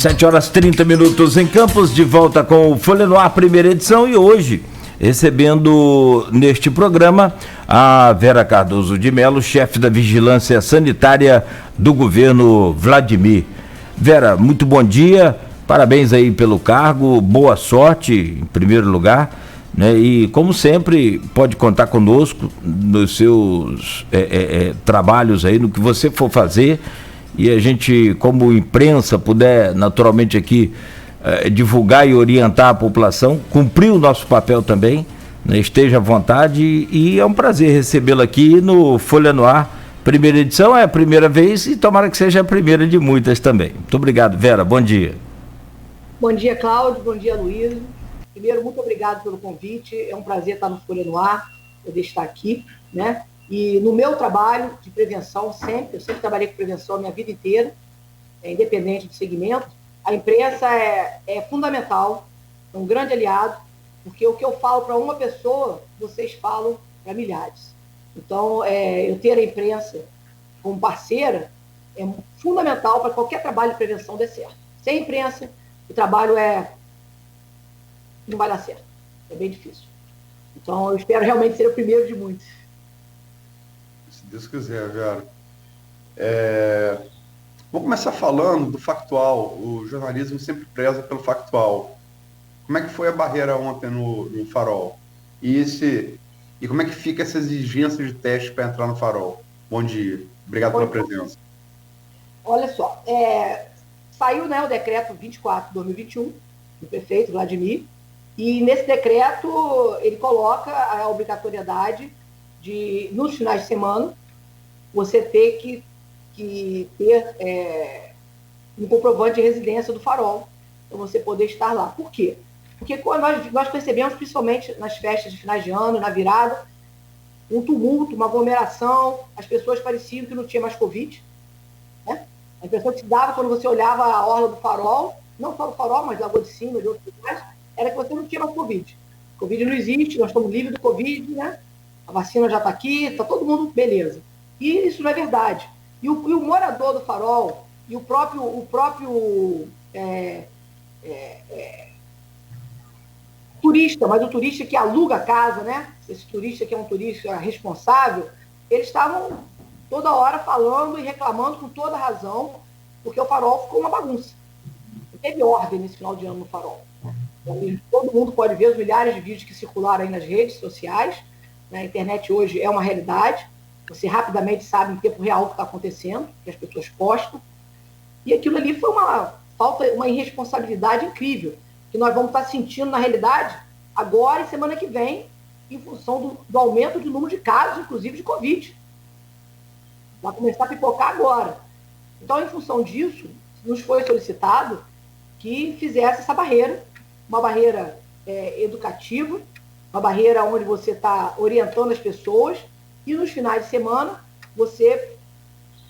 7h30 em Campos, de volta com o Folha no Ar, primeira edição, e hoje recebendo neste programa a Vera Cardoso de Mello, chefe da Vigilância Sanitária do governo Vladimir. Vera, muito bom dia, parabéns aí pelo cargo, boa sorte em primeiro lugar, né? E como sempre, pode contar conosco nos seus trabalhos aí, no que você for fazer, e a gente, como imprensa, puder naturalmente aqui divulgar e orientar a população, cumprir o nosso papel também, né? Esteja à vontade, e é um prazer recebê-lo aqui no Folha no Ar, primeira edição, é a primeira vez e tomara que seja a primeira de muitas também. Muito obrigado, Vera, bom dia. Bom dia, Cláudio, bom dia, Luiz. Primeiro, muito obrigado pelo convite, é um prazer estar no Folha no Ar, poder estar aqui, né? E no meu trabalho de prevenção, eu sempre trabalhei com prevenção a minha vida inteira, independente do segmento. A imprensa é fundamental, é um grande aliado, porque o que eu falo para uma pessoa, vocês falam para milhares. Então, eu ter a imprensa como parceira é fundamental para qualquer trabalho de prevenção dar certo. Sem imprensa, o trabalho não vai dar certo. É bem difícil. Então, eu espero realmente ser o primeiro de muitos. Se Deus quiser, Vera. Vou começar falando do factual. O jornalismo sempre preza pelo factual. Como é que foi a barreira ontem no Farol? E como é que fica essa exigência de teste para entrar no Farol? Bom dia. Obrigado pela presença. Olha só, saiu, né, o decreto 24 de 2021, do prefeito Vladimir, e nesse decreto ele coloca a obrigatoriedade de, nos finais de semana, você ter que ter um comprovante de residência do Farol, para você poder estar lá. Por quê? Porque quando nós percebemos, principalmente nas festas de finais de ano, na virada, um tumulto, uma aglomeração, as pessoas pareciam que não tinha mais Covid, né? A impressão que se dava quando você olhava a orla do Farol, não só do Farol, mas da Lagoa de Cima, de outros lugares, era que você não tinha mais Covid. Covid não existe, nós estamos livres do Covid, né? A vacina já está aqui, está todo mundo beleza. E isso não é verdade. E o morador do Farol, e o próprio turista, mas o turista que aluga a casa, né? Esse turista que é um turista responsável, eles estavam toda hora falando e reclamando com toda razão, porque o Farol ficou uma bagunça. Não teve ordem nesse final de ano no Farol. Então, todo mundo pode ver os milhares de vídeos que circularam aí nas redes sociais. A internet hoje é uma realidade. Você rapidamente sabe em tempo real o que está acontecendo, que as pessoas postam. E aquilo ali foi uma irresponsabilidade incrível, que nós vamos estar sentindo, na realidade, agora e semana que vem, em função do aumento do número de casos, inclusive de Covid. Vai começar a pipocar agora. Então, em função disso, nos foi solicitado que fizesse essa barreira, uma barreira educativa, uma barreira onde você está orientando as pessoas, e nos finais de semana você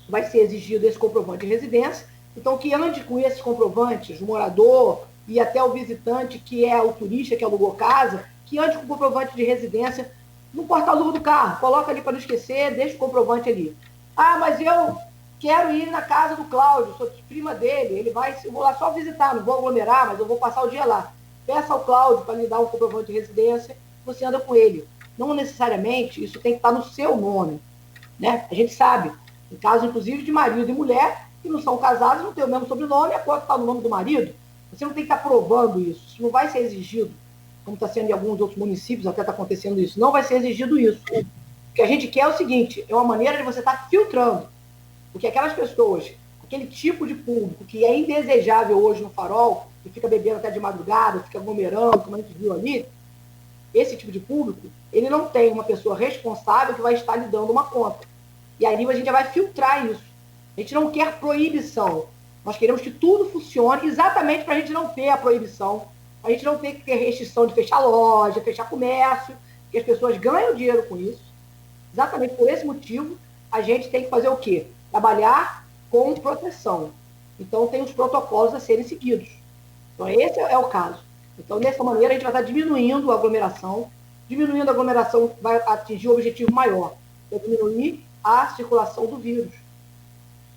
vai ser exigido esse comprovante de residência. Então, que ande com esses comprovantes, o morador e até o visitante, que é o turista que alugou casa, que ande com o comprovante de residência no porta-luva do carro, coloca ali para não esquecer, deixa o comprovante ali. Ah, mas eu quero ir na casa do Cláudio, sou prima dele, eu vou lá só visitar, não vou aglomerar, mas eu vou passar o dia lá. Peça ao Cláudio para lhe dar um comprovante de residência, você anda com ele. Não necessariamente isso tem que estar no seu nome, né? A gente sabe, em casos, inclusive, de marido e mulher, que não são casados, não tem o mesmo sobrenome, a conta está no nome do marido. Você não tem que estar provando isso não vai ser exigido, como está sendo em alguns outros municípios, até está acontecendo isso, não vai ser exigido isso. O que a gente quer é o seguinte, é uma maneira de você estar filtrando, porque aquelas pessoas, aquele tipo de público que é indesejável hoje no Farol, que fica bebendo até de madrugada, fica aglomerando, como a gente viu ali, esse tipo de público, ele não tem uma pessoa responsável que vai estar lhe dando uma conta. E aí a gente já vai filtrar isso. A gente não quer proibição. Nós queremos que tudo funcione exatamente para a gente não ter a proibição, a gente não ter que ter restrição de fechar loja, fechar comércio, que as pessoas ganham dinheiro com isso. Exatamente por esse motivo, a gente tem que fazer o quê? Trabalhar com proteção. Então, tem os protocolos a serem seguidos. Então, esse é o caso. Então, dessa maneira, a gente vai estar diminuindo a aglomeração. Diminuindo a aglomeração vai atingir o objetivo maior, que é diminuir a circulação do vírus,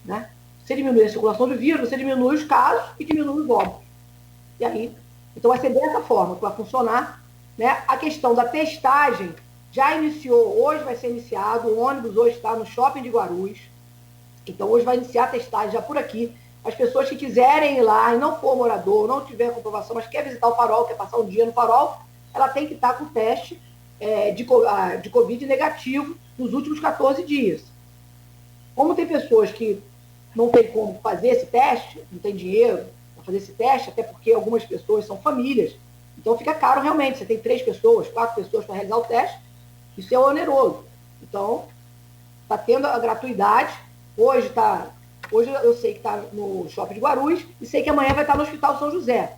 né? Você diminui a circulação do vírus, você diminui os casos e diminui os óbitos. E aí, então vai ser dessa forma que vai funcionar, né? A questão da testagem já iniciou, hoje vai ser iniciado, o ônibus hoje está no shopping de Guarulhos, então hoje vai iniciar a testagem já por aqui. As pessoas que quiserem ir lá e não for morador, não tiver comprovação, mas quer visitar o Farol, quer passar um dia no Farol, ela tem que estar com o teste de Covid negativo nos últimos 14 dias. Como tem pessoas que não tem como fazer esse teste, não tem dinheiro para fazer esse teste, até porque algumas pessoas são famílias, então fica caro realmente. Você tem 3 pessoas, 4 pessoas para realizar o teste, isso é oneroso. Então, está tendo a gratuidade. Hoje eu sei que está no shopping de Guarulhos e sei que amanhã vai estar no Hospital São José,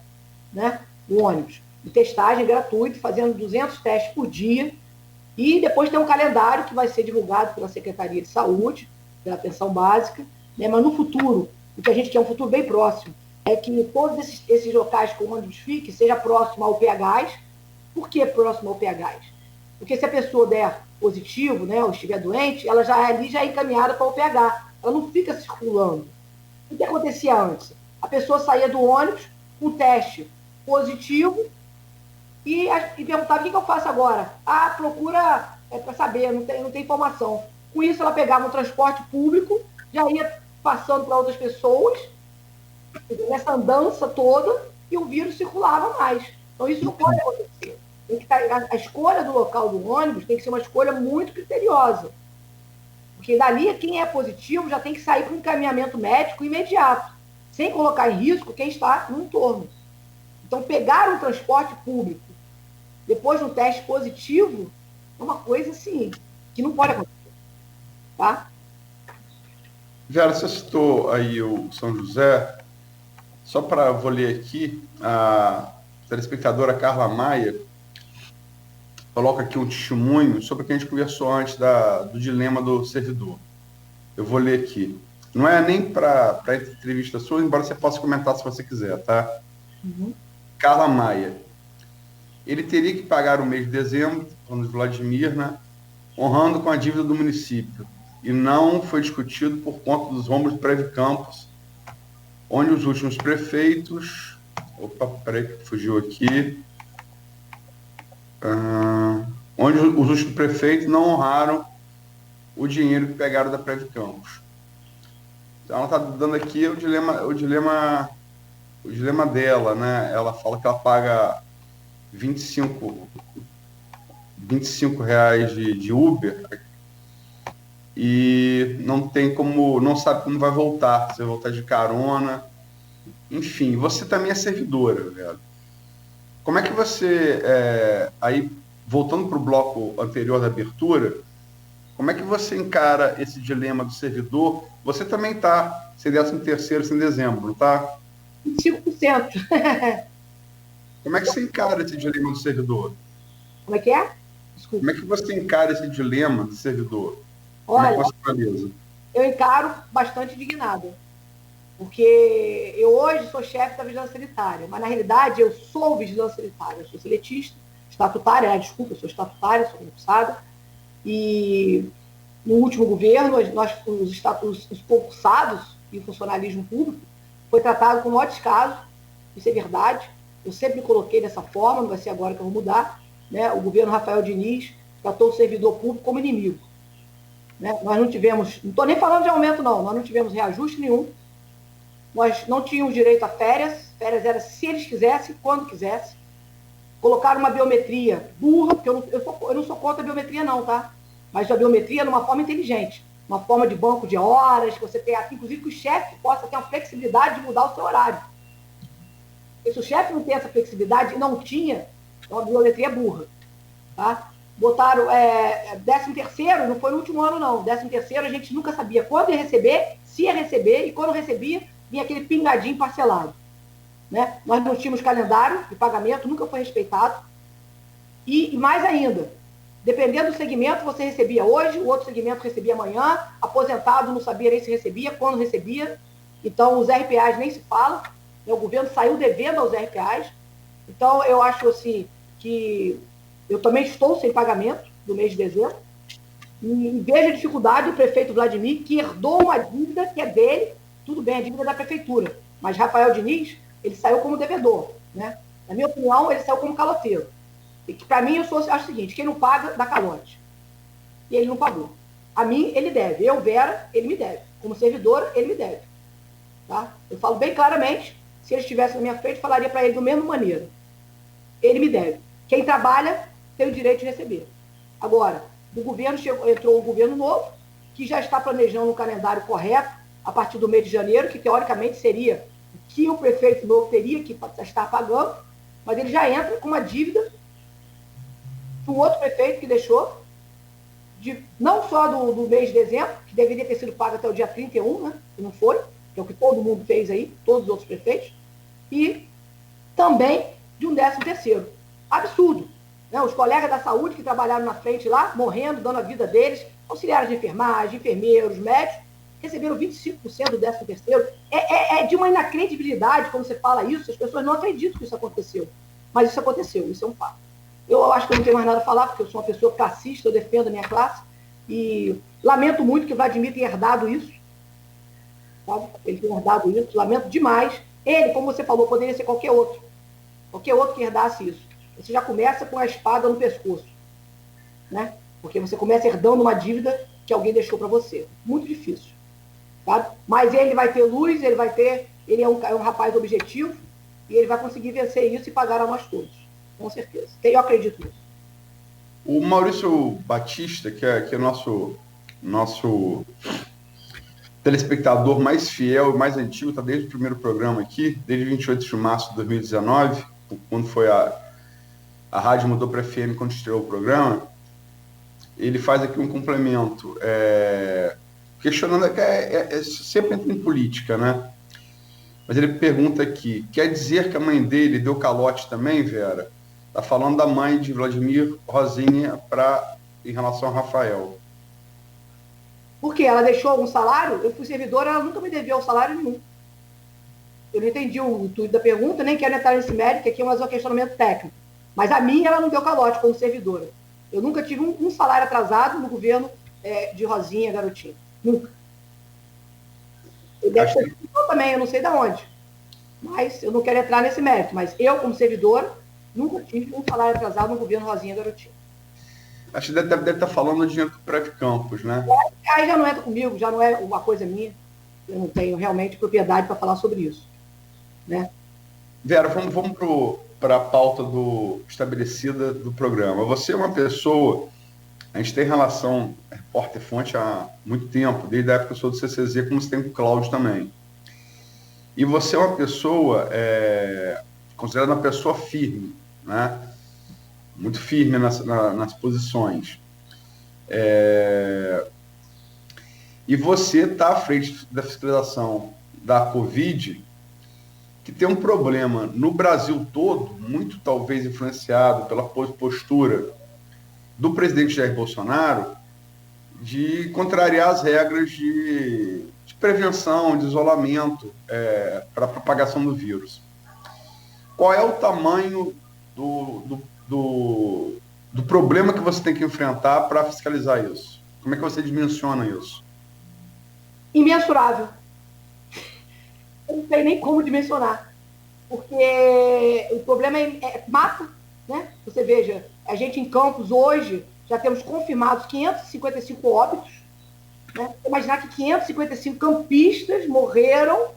né? No ônibus. De testagem gratuita, fazendo 200 testes por dia. E depois tem um calendário que vai ser divulgado pela Secretaria de Saúde, pela Atenção Básica, né? Mas no futuro, o que a gente quer é um futuro bem próximo, é que todos esses locais que o ônibus fique seja próximo ao PHs. Por que próximo ao PHs? Porque se a pessoa der positivo, né, ou estiver doente, ela já é encaminhada para o PH. Ela não fica circulando. O que acontecia antes? A pessoa saía do ônibus com teste positivo e perguntava: o que eu faço agora? Procura para saber, não tem informação. Com isso, ela pegava um transporte público, já ia passando para outras pessoas, nessa andança toda, e o vírus circulava mais. Então, isso não pode acontecer. A escolha do local do ônibus tem que ser uma escolha muito criteriosa. Porque dali, quem é positivo já tem que sair para um encaminhamento médico imediato, sem colocar em risco quem está no entorno. Então, pegar um transporte público depois de um teste positivo é uma coisa, assim, que não pode acontecer. Tá? Vera, você citou aí o São José. Só para vou ler aqui, a telespectadora Carla Maia coloca aqui um testemunho sobre o que a gente conversou antes do dilema do servidor. Eu vou ler aqui. Não é nem para entrevista sua, embora você possa comentar se você quiser, tá? Uhum. Carla Maia. Ele teria que pagar o mês de dezembro, falando de Vladimir, né? Honrando com a dívida do município. E não foi discutido por conta dos rombos de Preve Campos, onde os últimos prefeitos... Opa, peraí que fugiu aqui. Onde os últimos prefeitos não honraram o dinheiro que pegaram da Preve Campos. Então, ela está dando aqui o dilema dela, né? Ela fala que ela paga 25 reais de Uber e não sabe como vai voltar, se vai voltar de carona. Enfim, você também é servidora, velho. Como é que você, aí, voltando para o bloco anterior da abertura, como é que você encara esse dilema do servidor? Você também está sem 13º, sem dezembro, não está? 25%. Como é que você encara esse dilema do servidor? Como é que é? Desculpa. Como é que você encara esse dilema do servidor? Olha, como é que você analisa? Eu encaro bastante indignada. Porque eu hoje sou chefe da vigilância sanitária, mas na realidade eu sou vigilância sanitária, eu sou seletista, estatutária, eu sou estatutária, sou concursada, e no último governo, os concursados e o funcionalismo público foi tratado com o maior descaso, isso é verdade, eu sempre me coloquei dessa forma, não vai ser agora que eu vou mudar, né? O governo Rafael Diniz tratou o servidor público como inimigo. Né? Nós não tivemos, não estou nem falando de aumento não, nós não tivemos reajuste nenhum, nós não tínhamos direito a férias era se eles quisessem, quando quisessem. Colocaram uma biometria burra, porque eu não sou contra a biometria não, tá? Mas a biometria numa forma inteligente, uma forma de banco de horas, que você tenha, inclusive que o chefe possa ter a flexibilidade de mudar o seu horário. Porque se o chefe não tem essa flexibilidade, e não tinha, então a biometria é burra. Tá? Botaram 13º, não foi no último ano não, 13º a gente nunca sabia quando ia receber, se ia receber, e quando recebia, vinha aquele pingadinho parcelado. Né? Nós não tínhamos calendário de pagamento, nunca foi respeitado. E mais ainda, dependendo do segmento, você recebia hoje, o outro segmento recebia amanhã, aposentado não sabia nem se recebia, quando recebia. Então, os RPAs nem se fala, né? O governo saiu devendo aos RPAs. Então, eu acho assim, que eu também estou sem pagamento do mês de dezembro, e vejo a dificuldade do prefeito Vladimir, que herdou uma dívida que é dele, tudo bem, a dívida é da prefeitura, mas Rafael Diniz, ele saiu como devedor, né? Na minha opinião, ele saiu como caloteiro. E que, para mim, eu acho o seguinte, quem não paga, dá calote. E ele não pagou. A mim, ele deve. Eu, Vera, ele me deve. Como servidora, ele me deve. Tá? Eu falo bem claramente, se ele estivesse na minha frente, falaria para ele da mesma maneira. Ele me deve. Quem trabalha tem o direito de receber. Agora, o governo entrou um governo novo, que já está planejando um calendário correto a partir do mês de janeiro, que teoricamente seria o que o prefeito novo teria que estar pagando, mas ele já entra com uma dívida de um outro prefeito que deixou, não só do mês de dezembro, que deveria ter sido pago até o dia 31, né, que não foi, que é o que todo mundo fez aí, todos os outros prefeitos, e também de um 13º. Absurdo. Né? Os colegas da saúde que trabalharam na frente lá, morrendo, dando a vida deles, auxiliares de enfermagem, enfermeiros, médicos, receberam 25% do 13º. É de uma inacredibilidade quando você fala isso, as pessoas não acreditam que isso aconteceu. Mas isso aconteceu, isso é um fato. Eu acho que eu não tenho mais nada a falar, porque eu sou uma pessoa classista, eu defendo a minha classe, e lamento muito que o Vladimir tenha herdado isso. Sabe? Ele tem herdado isso, lamento demais. Ele, como você falou, poderia ser qualquer outro que herdasse isso. Você já começa com a espada no pescoço, né? Porque você começa herdando uma dívida que alguém deixou para você. Muito difícil. Sabe? Mas ele vai ter luz, ele é um rapaz objetivo, e ele vai conseguir vencer isso e pagar a nós todos. Com certeza. Eu acredito nisso. O Maurício Batista, que é nosso telespectador mais fiel e mais antigo, está desde o primeiro programa aqui, desde 28 de março de 2019, quando foi a rádio mudou para FM, quando estreou o programa. Ele faz aqui um complemento, questionando, sempre entra em política, né? Mas ele pergunta aqui, quer dizer que a mãe dele deu calote também, Vera? Está falando da mãe de Vladimir, Rosinha, em relação a Rafael. Por quê? Ela deixou algum salário? Eu fui servidora, ela nunca me deveu salário nenhum. Eu não entendi o intuito da pergunta, nem quero entrar nesse mérito, que aqui é mais um questionamento técnico. Mas a minha, ela não deu calote como servidora. Eu nunca tive um salário atrasado no governo de Rosinha, garotinho. Nunca. Eu deve ter também, eu não sei de onde. Mas eu não quero entrar nesse mérito. Mas eu, como servidora, nunca tive um salário atrasado no governo Rosinha, garotinho. Acho que deve estar falando do dinheiro do Prévio Campos, né? Aí já não entra comigo, já não é uma coisa minha. Eu não tenho realmente propriedade para falar sobre isso. Né? Vera, vamos para a pauta estabelecida do programa. Você é uma pessoa, a gente tem relação repórter-fonte há muito tempo, desde a época que eu sou do CCZ, como você tem com o Cláudio também. E você é uma pessoa, considerada uma pessoa firme, né? Muito firme nas posições. E você está à frente da fiscalização da Covid, que tem um problema no Brasil todo, muito talvez influenciado pela postura do presidente Jair Bolsonaro, de contrariar as regras de prevenção, de isolamento para a propagação do vírus. Qual é o tamanho do problema que você tem que enfrentar para fiscalizar isso? Como é que você dimensiona isso? Imensurável. Eu não sei nem como dimensionar. Porque o problema mata, né? Você veja, a gente em Campos hoje já temos confirmados 555 óbitos. Né? Imaginar que 555 campistas morreram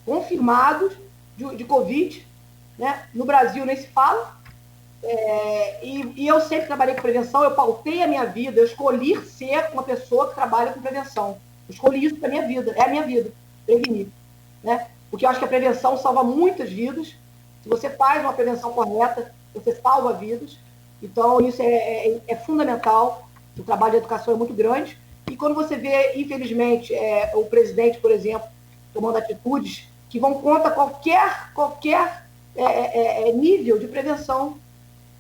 confirmados de Covid. Né? No Brasil nem se fala. E eu sempre trabalhei com prevenção, eu pautei a minha vida, eu escolhi ser uma pessoa que trabalha com prevenção. Eu escolhi isso para a minha vida, é a minha vida, prevenir. Né? Porque eu acho que a prevenção salva muitas vidas. Se você faz uma prevenção correta, você salva vidas. Então, isso é fundamental. O trabalho de educação é muito grande. E quando você vê, infelizmente, o presidente, por exemplo, tomando atitudes que vão contra qualquer nível de prevenção,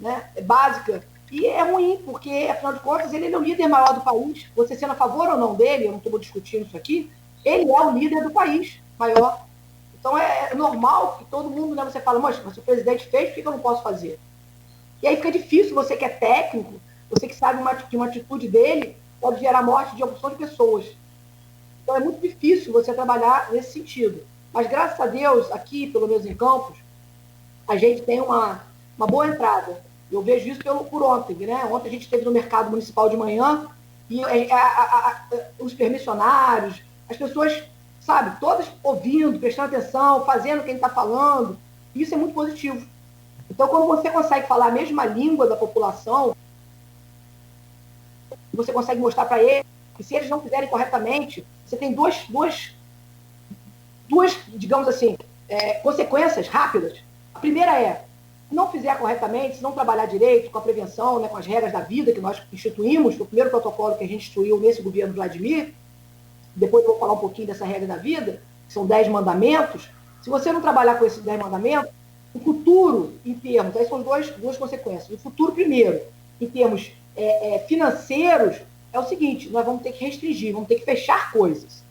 né, básica. E é ruim, porque, afinal de contas, ele é o líder maior do país. Você sendo a favor ou não dele, eu não estou discutindo isso aqui, ele é o líder do país maior. Então, é normal que todo mundo, né, você fala, mas se o presidente fez, por que eu não posso fazer? E aí fica difícil, você que é técnico, você que sabe que uma atitude dele pode gerar morte de opção de pessoas. Então é muito difícil você trabalhar nesse sentido. Mas graças a Deus, aqui, pelo menos em Campos, a gente tem uma boa entrada. Eu vejo isso por ontem, né? Ontem a gente esteve no mercado municipal de manhã e os permissionários, as pessoas, sabe, todas ouvindo, prestando atenção, fazendo o que a gente está falando. Isso é muito positivo. Então, quando você consegue falar a mesma língua da população, você consegue mostrar para eles que se eles não fizerem corretamente, você tem duas digamos assim, consequências rápidas. A primeira é, se não fizer corretamente, se não trabalhar direito com a prevenção, né, com as regras da vida que nós instituímos, foi o primeiro protocolo que a gente instituiu nesse governo Vladimir, depois eu vou falar um pouquinho dessa regra da vida, que são 10 mandamentos. Se você não trabalhar com esses 10 mandamentos, o futuro, em termos, aí são duas consequências. O futuro, primeiro, em termos financeiros, é o seguinte, nós vamos ter que restringir, vamos ter que fechar coisas.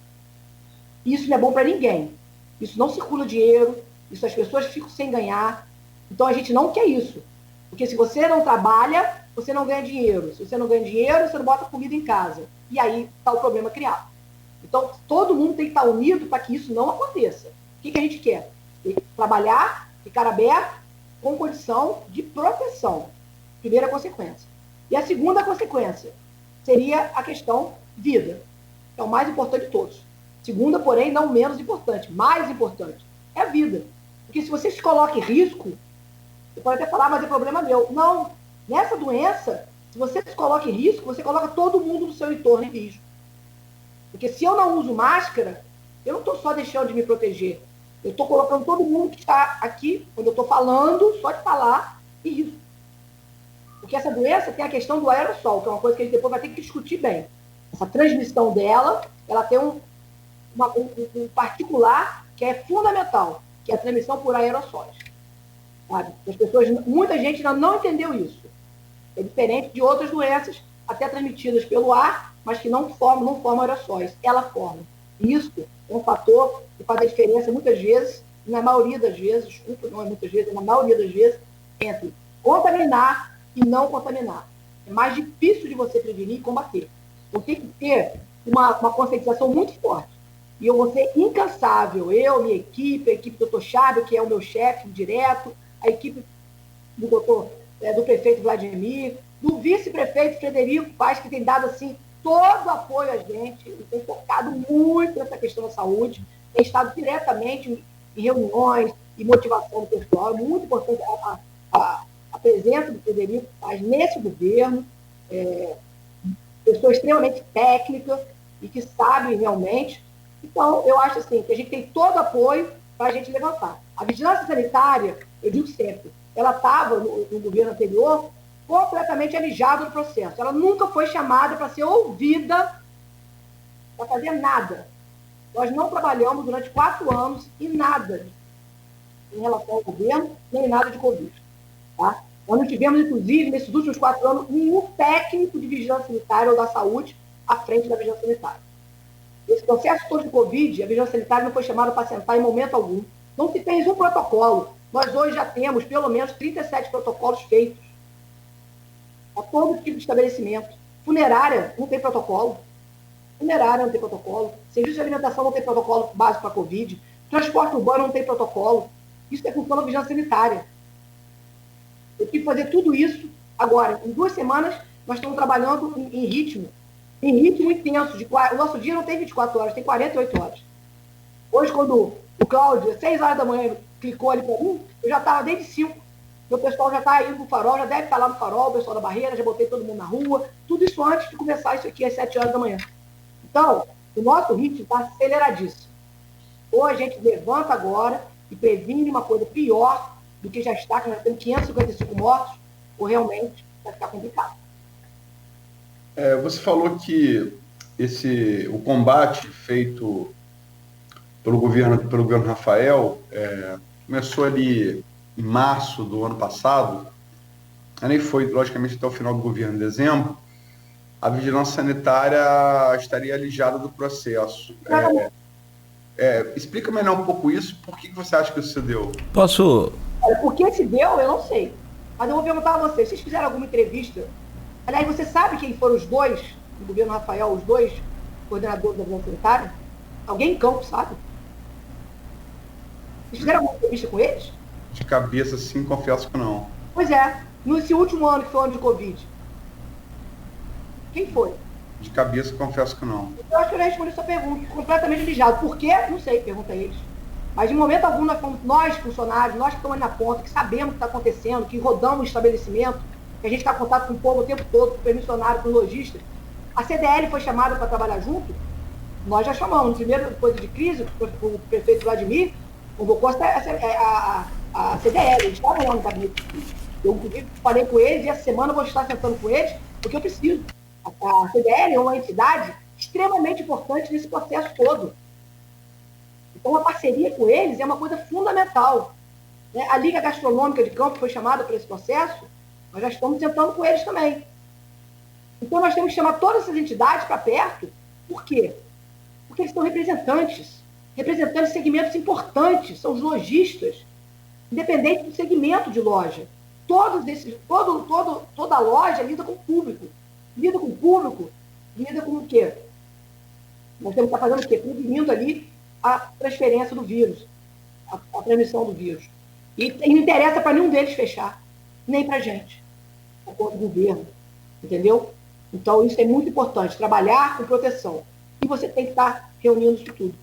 Isso não é bom para ninguém. Isso não circula dinheiro, isso as pessoas ficam sem ganhar. Então a gente não quer isso. Porque se você não trabalha, você não ganha dinheiro. Se você não ganha dinheiro, você não bota comida em casa. E aí está o problema criado. Então todo mundo tem que estar unido para que isso não aconteça. O que a gente quer? Trabalhar, ficar aberto, com condição de proteção. Primeira consequência. E a segunda consequência seria a questão vida. Que é o mais importante de todos. Segunda, porém, não menos importante, mais importante, é a vida. Porque se você se coloca em risco, você pode até falar, mas é problema meu. Não, nessa doença, se você se coloca em risco, você coloca todo mundo no seu entorno em risco. Porque se eu não uso máscara, eu não estou só deixando de me proteger. Eu estou colocando todo mundo que está aqui, quando eu estou falando, só de falar, em risco. Porque essa doença tem a questão do aerossol, que é uma coisa que a gente depois vai ter que discutir bem. Essa transmissão dela, ela tem um particular que é fundamental, que é a transmissão por aerossóis. Sabe? As pessoas, muita gente ainda não entendeu isso. É diferente de outras doenças, até transmitidas pelo ar, mas que não formam aerossóis. Ela forma. Isso é um fator que faz a diferença, muitas vezes, na maioria das vezes, desculpa, não é muitas vezes, na maioria das vezes, entre contaminar e não contaminar. É mais difícil de você prevenir e combater. Então tem que ter uma conscientização muito forte. E eu vou ser incansável, minha equipe, a equipe do Dr. Chábio, que é o meu chefe direto, a equipe do prefeito Vladimir, do vice-prefeito Frederico Paz, que tem dado assim, todo o apoio a gente, ele tem focado muito nessa questão da saúde, tem estado diretamente em reuniões e motivação do pessoal. É muito importante a presença do Frederico Paz nesse governo, pessoa extremamente técnica e que sabe realmente. Então, eu acho assim, que a gente tem todo apoio para a gente levantar. A vigilância sanitária, eu digo sempre, ela estava no governo anterior completamente alijada do processo. Ela nunca foi chamada para ser ouvida, para fazer nada. Nós não trabalhamos durante 4 anos em nada em relação ao governo, nem nada de Covid. Tá? Nós não tivemos, inclusive, nesses últimos 4 anos, nenhum técnico de vigilância sanitária ou da saúde à frente da vigilância sanitária. Esse processo todo de Covid, a vigilância sanitária não foi chamada para sentar em momento algum. Não se fez um protocolo. Nós hoje já temos pelo menos 37 protocolos feitos a todo tipo de estabelecimento. Funerária não tem protocolo. Serviço de alimentação não tem protocolo básico para Covid. Transporte urbano não tem protocolo. Isso é função da vigilância sanitária. Eu tive que fazer tudo isso agora. Em 2 semanas, nós estamos trabalhando em ritmo intenso. O nosso dia não tem 24 horas, tem 48 horas. Hoje, quando o Cláudio, às 6 horas da manhã, clicou ali para mim, eu já estava desde 5. O pessoal já está indo para o farol, já deve estar lá no farol, o pessoal da barreira, já botei todo mundo na rua. Tudo isso antes de começar isso aqui às 7 horas da manhã. Então, o nosso ritmo está aceleradíssimo. Ou a gente levanta agora e previne uma coisa pior do que já está, que nós temos 555 mortos, ou realmente vai ficar complicado. Você falou que o combate feito pelo governo Rafael começou ali em março do ano passado, nem foi, logicamente, até o final do governo, em dezembro. A vigilância sanitária estaria alijada do processo. Explica melhor um pouco isso, por que você acha que isso se deu? Posso? Por que se deu, eu não sei. Mas eu vou perguntar a vocês, vocês fizeram alguma entrevista? Aliás, você sabe quem foram os dois, do governo Rafael, os dois coordenadores da vigilância sanitária? Alguém em campo, sabe? Vocês fizeram alguma entrevista com eles? De cabeça, sim, confesso que não. Pois é. Nesse último ano, que foi o ano de Covid. Quem foi? De cabeça, confesso que não. Eu acho que eu já respondi essa pergunta, completamente lijado. Por quê? Não sei, pergunta a eles. Mas de momento algum, nós funcionários, nós que estamos ali na ponta, que sabemos o que está acontecendo, que rodamos o estabelecimento, que a gente está em contato com o povo o tempo todo, com o permissionário, com o lojista. A CDL foi chamada para trabalhar junto, nós já chamamos. No primeiro coisa de crise, o prefeito Vladimir convocou a CDL, eles estavam lá no gabinete. Eu falei com eles e essa semana eu vou estar sentando com eles, porque eu preciso. A CDL é uma entidade extremamente importante nesse processo todo. Então, a parceria com eles é uma coisa fundamental. Né? A Liga Gastronômica de Campo foi chamada para esse processo, nós já estamos sentando com eles também. Então, nós temos que chamar todas essas entidades para perto. Por quê? Porque eles são representantes de segmentos importantes, são os lojistas, independente do segmento de loja. Toda loja lida com o público. Lida com o público, lida com o quê? Nós temos que estar fazendo o quê? Prevenindo ali a transferência do vírus, a transmissão do vírus. E não interessa para nenhum deles fechar, nem para a gente, para o governo, entendeu? Então, isso é muito importante, trabalhar com proteção. E você tem que estar reunindo isso tudo.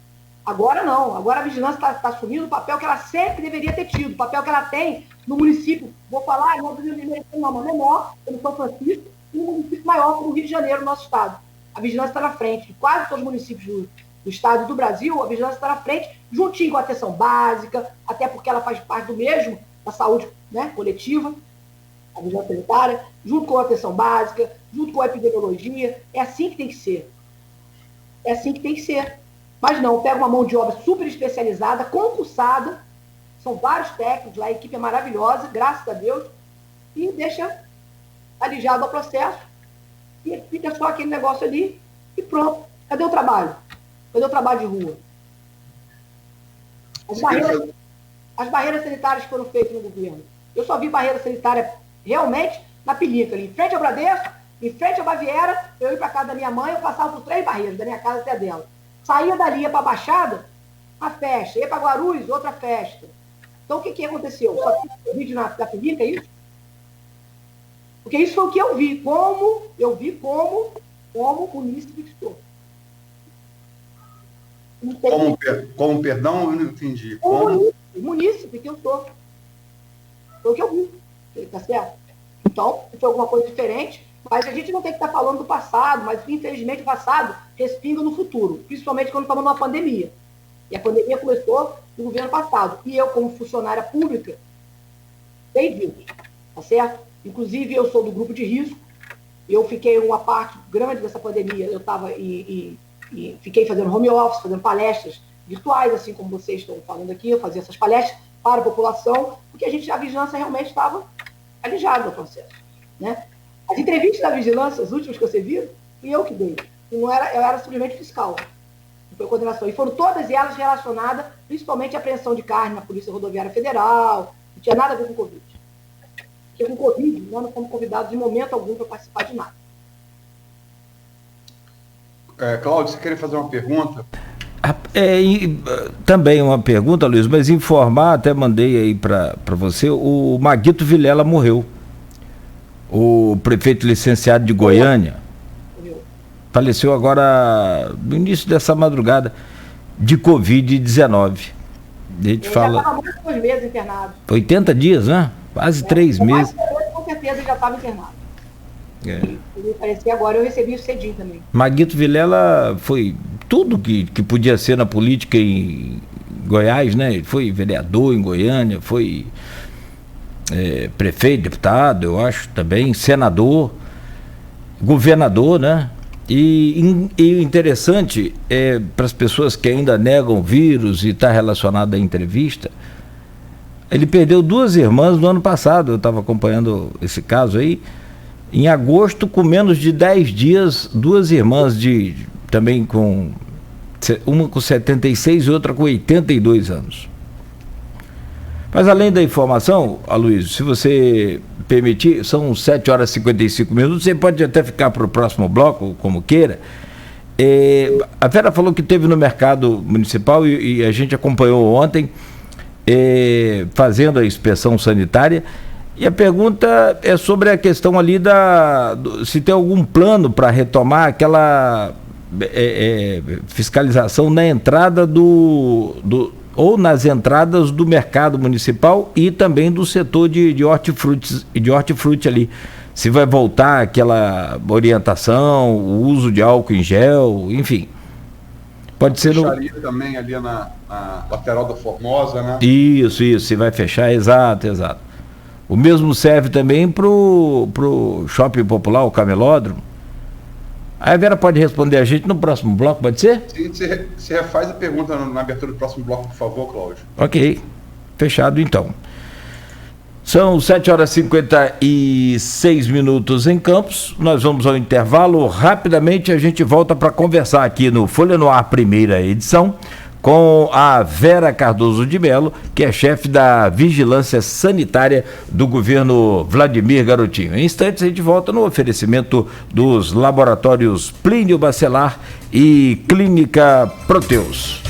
Agora não, agora a vigilância está assumindo o papel que ela sempre deveria ter tido, o papel que ela tem no município, vou falar, não é menor, no São Francisco, e no município maior, como o Rio de Janeiro, nosso estado. A vigilância está na frente. De quase todos os municípios do estado e do Brasil, a vigilância está na frente, juntinho com a atenção básica, até porque ela faz parte do mesmo, da saúde, né, coletiva, a vigilância sanitária, junto com a atenção básica, junto com a epidemiologia. É assim que tem que ser. É assim que tem que ser. Mas não, pega uma mão de obra super especializada, concursada, são vários técnicos lá, a equipe é maravilhosa, graças a Deus, e deixa alijado ao processo, e fica só aquele negócio ali, e pronto. Cadê o trabalho? Cadê o trabalho de rua? As barreiras sanitárias foram feitas no governo. Eu só vi barreira sanitária realmente na Pelica, ali, em frente ao Bradesco, em frente à Baviera, eu ia para casa da minha mãe, eu passava por 3 barreiras, da minha casa até dela. Saía dali, ia para a Baixada, uma festa. Ia para Guarulhos, outra festa. Então, o que aconteceu? Só tem vídeo na Pelica, é isso? Porque isso foi o que eu vi. Como o munícipe que estou. Como perdão, eu não entendi. Como munícipe que eu sou. Foi o que eu vi. Tá certo? Então, foi alguma coisa diferente, mas a gente não tem que estar falando do passado, mas infelizmente o passado respinga no futuro, principalmente quando estamos numa pandemia. E a pandemia começou no governo passado. E eu, como funcionária pública, sei disso. Tá certo? Inclusive, eu sou do grupo de risco. Eu fiquei uma parte grande dessa pandemia. Eu estava e fiquei fazendo home office, fazendo palestras virtuais, assim como vocês estão falando aqui. Eu fazia essas palestras para a população, porque a vigilância realmente estava alijada do processo. Né? As entrevistas da vigilância, as últimas que você viu, fui eu que dei. E não era, eu era simplesmente fiscal. Não foi coordenação. E foram todas elas relacionadas, principalmente à apreensão de carne na Polícia Rodoviária Federal. Não tinha nada a ver com Covid. Porque com Covid, nós não fomos convidados de momento algum para participar de nada. Cláudio, você queria fazer uma pergunta? Também uma pergunta, Luiz, mas informar, até mandei aí para você, o Maguito Vilela morreu. O prefeito licenciado de Goiânia. Faleceu agora no início dessa madrugada de Covid-19. A gente fala. Já estava mais de 2 meses internado. 80 dias, né? Quase 3 meses. Com certeza ele já estava internado. Ele parecia agora, eu recebi isso cedinho também. Maguito Vilela foi tudo que podia ser na política em Goiás, né? Ele foi vereador em Goiânia, foi prefeito, deputado, eu acho também, senador, governador, né? E interessante para as pessoas que ainda negam o vírus e está relacionado à entrevista, ele perdeu 2 irmãs no ano passado. Eu estava acompanhando esse caso aí. Em agosto, com menos de 10 dias, 2 irmãs também com uma com 76 e outra com 82 anos. Mas além da informação, Aloysio, se você permitir, são 7 horas e 55 minutos, você pode até ficar para o próximo bloco, como queira. A Vera falou que teve no mercado municipal e a gente acompanhou ontem, fazendo a inspeção sanitária. E a pergunta é sobre a questão ali se tem algum plano para retomar aquela fiscalização na entrada ou nas entradas do mercado municipal e também do setor de hortifruti ali. Se vai voltar aquela orientação, o uso de álcool em gel, enfim. Pode ser também ali na lateral da Formosa, né? Isso, se vai fechar, exato. O mesmo serve também pro Shopping Popular, o Camelódromo. Aí a Vera pode responder a gente no próximo bloco, pode ser? Sim, você refaz a pergunta na abertura do próximo bloco, por favor, Cláudio. Ok, fechado então. São 7h56 em Campos, nós vamos ao intervalo, rapidamente a gente volta para conversar aqui no Folha no Ar, primeira edição, com a Vera Cardoso de Mello, que é chefe da Vigilância Sanitária do governo Vladimir Garotinho. Em instantes a gente volta no oferecimento dos laboratórios Plínio Bacelar e Clínica Proteus.